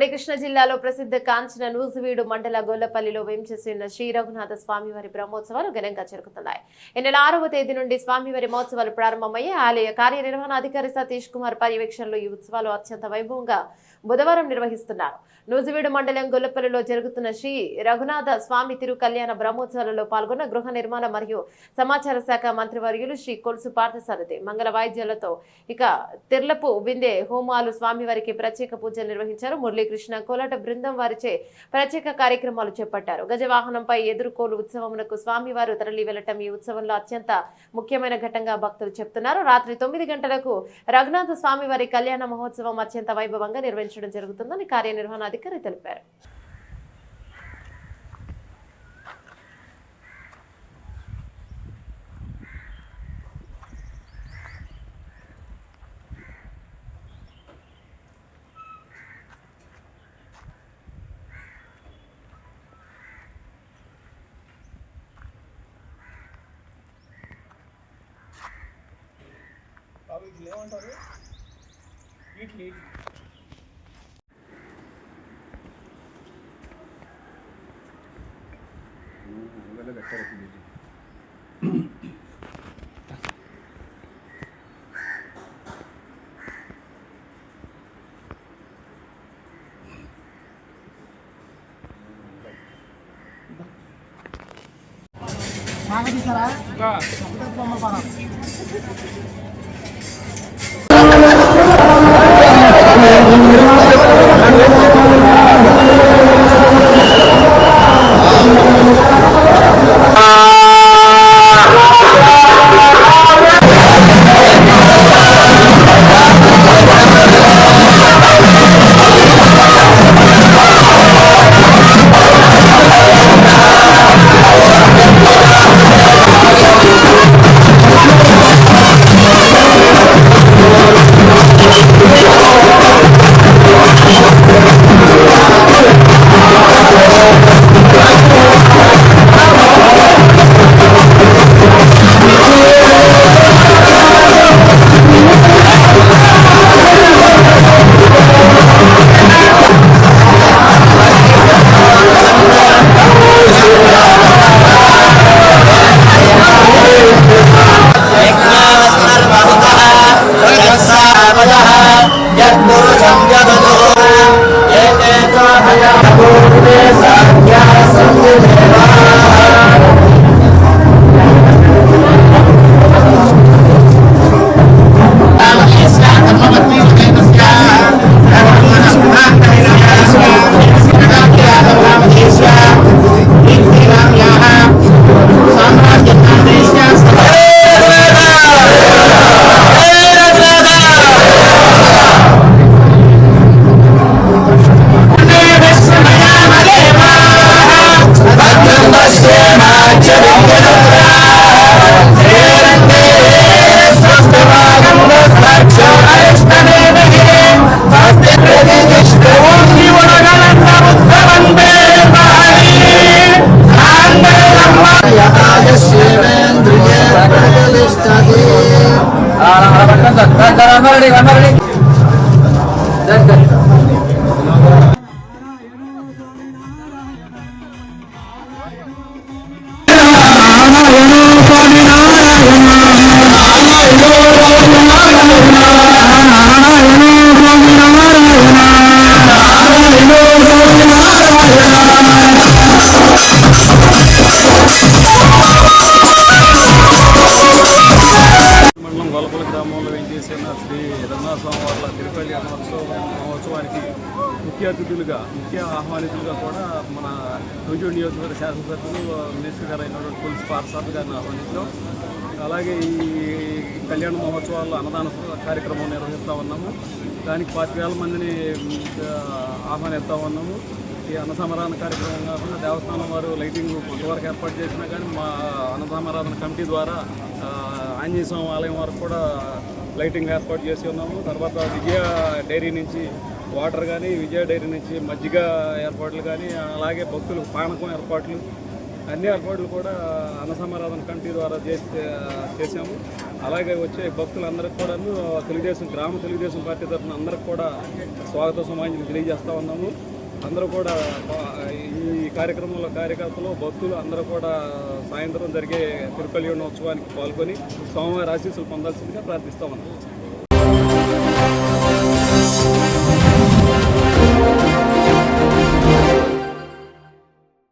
ఉమ్మడి కృష్ణా జిల్లాలో ప్రసిద్ధ కాంచన నూజివీడు మండల గొల్లపల్లిలో వేంచేసిన శ్రీ రఘునాథ స్వామివారి బ్రహ్మోత్సవాలు ఘనంగా జరుగుతున్నాయి. ఈ నెల 6వ తేదీ నుండి స్వామివారి మహోత్సవాలు ప్రారంభమయ్యే ఆలయ కార్యనిర్వహణాధికారి సతీష్ కుమార్ పర్యవేక్షణలో ఈ ఉత్సవాలు అత్యంత వైభవంగా బుధవారం నిర్వహిస్తున్నారు. నూజివీడు మండలం గొల్లపల్లిలో జరుగుతున్న శ్రీ రఘునాథ స్వామి తిరు కళ్యాణ బ్రహ్మోత్సవాలలో పాల్గొన్న గృహ నిర్మాణ మరియు సమాచార శాఖ మంత్రివర్యులు శ్రీ కొలుసు పార్థసారథి మంగళ వాయిద్యాలతో తిర్లపు బిందె హోమాలు స్వామివారికి ప్రత్యేక పూజలు నిర్వహించారు. మురళీకృష్ణ కోలాట బృందం వారిచే ప్రత్యేక కార్యక్రమాలు చేపట్టారు. గజవాహనంపై ఎదుర్కోలు ఉత్సవమునకు స్వామివారు తరలి వెళ్లటం ఈ ఉత్సవంలో అత్యంత ముఖ్యమైన ఘట్టంగా భక్తులు చెప్తున్నారు. రాత్రి 9 గంటలకు రఘునాథ స్వామివారి కళ్యాణ మహోత్సవం అత్యంత వైభవంగా నిర్వహించడం జరుగుతుందని కార్యనిర్వహణాధికారి తెలిపారు. ఏమంటారు ఇడ్లీ సాగదీసారా బొమ్మ పడ శ్రీ రఘునాథ స్వామివార్ల తిరుపతి మహోత్సవానికి ముఖ్య ఆహ్వానితులుగా కూడా మన నూజివీడు నియోజకవర్గ శాసనసభ్యులు మినిస్టర్ గారు అయినటువంటి కొలుసు పార్థసారథి గారిని ఆహ్వానించాం. అలాగే ఈ కళ్యాణ మహోత్సవాల్లో అన్నదాన కార్యక్రమం నిర్వహిస్తూ ఉన్నాము. దానికి 25,000 మందిని ఆహ్వానిస్తూ ఉన్నాము. ఈ అన్నసమారాధన కార్యక్రమం కాకుండా దేవస్థానం వారు లైటింగ్ కొంతవరకు ఏర్పాటు చేసినా కానీ మా అన్నసమారాధన కమిటీ ద్వారా ఆంజనేయ స్వామి ఆలయం వరకు కూడా లైటింగ్ ఏర్పాటు చేసి ఉన్నాము. తర్వాత విజయ డైరీ నుంచి వాటర్ కానీ, విజయ డైరీ నుంచి మజ్జిగ ఏర్పాట్లు కానీ, అలాగే భక్తులకు పానకం ఏర్పాట్లు, అన్ని ఏర్పాట్లు కూడా అన్న సమారాధన కమిటీ ద్వారా చేసాము. అలాగే వచ్చే భక్తులందరికీ కూడా గ్రామ తెలుగుదేశం పార్టీ తరఫున అందరికి కూడా స్వాగత సమాంజలి తెలియజేస్తూ ఉన్నాము. అందరూ కూడా ఈ కార్యక్రమంలో కార్యకర్తలు భక్తులు అందరూ కూడా సాయంత్రం జరిగే తిరుకల్యాణ ఉత్సవానికి పాల్గొని స్వామివారి ఆశీస్సులు పొందాల్సిందిగా ప్రార్థిస్తూ ఉన్నాం.